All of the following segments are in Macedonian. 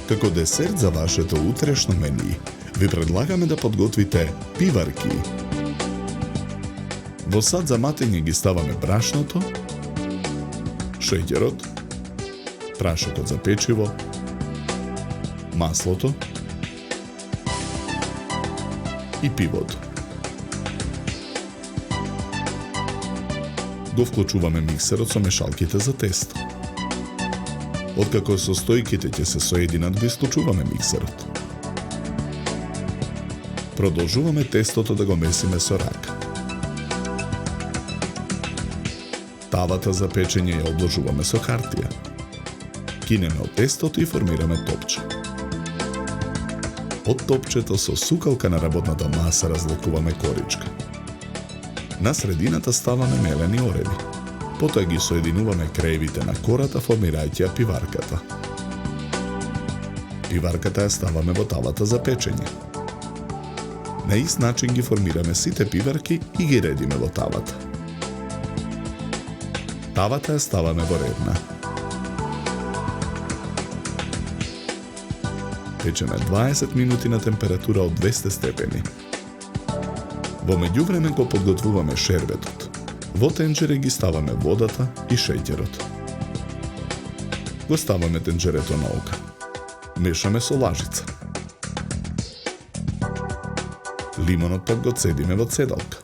Како десерт за вашето утрешно мени, ви предлагаме да подготвите пиварки. Во сад за матење ги ставаме брашното, шеќерот, прашокот за печиво, маслото и пивото. Го вклучуваме миксерот со мешалките за тесто. Откако состојките ќе се соединат, го исклучуваме миксерот. Продолжуваме тестото да го месиме со рака. Тавата за печење ја обложуваме со хартија. Кинеме од тестото и формираме топче. Од топчето со сукалка на работната маса разлекуваме коричка. На средината ставаме мелени ореви. Потоа ги соединуваме краевите на кората, формирајќи ја пиварката. Пиварката ја ставаме во тавата за печење. На ист начин ги формираме сите пиварки и ги редиме во тавата. Тавата ја ставаме во редна. Печеме 20 минути на температура од 200 степени. Во меѓувреме го подготвуваме шербетот. Во тенџере ги ставаме водата и шеќерот. Го ставаме тенџерето на оган. Мешаме со лажица. Лимонот пак го цедиме во цедалка.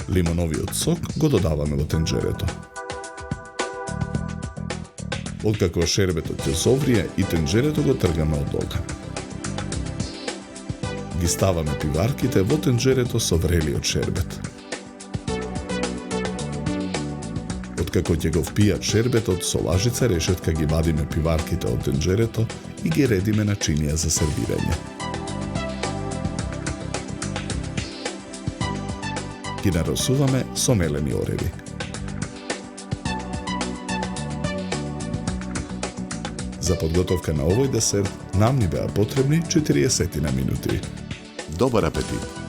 Лимоновиот сок го додаваме во тенџерето. Откако шербетот ќе соврие и тенџерето го тргаме од оган. Ги ставаме пиварките во тенџерето со врелиот шербет. Откако ќе го впијат шербетот, со лажица решетка ги вадиме пиварките од тенџерето и ги редиме на чинија за сервирање. Ги наросуваме со мелени ореви. За подготовка на овој десерт нам ни беа потребни 40 минути. Добар апетит!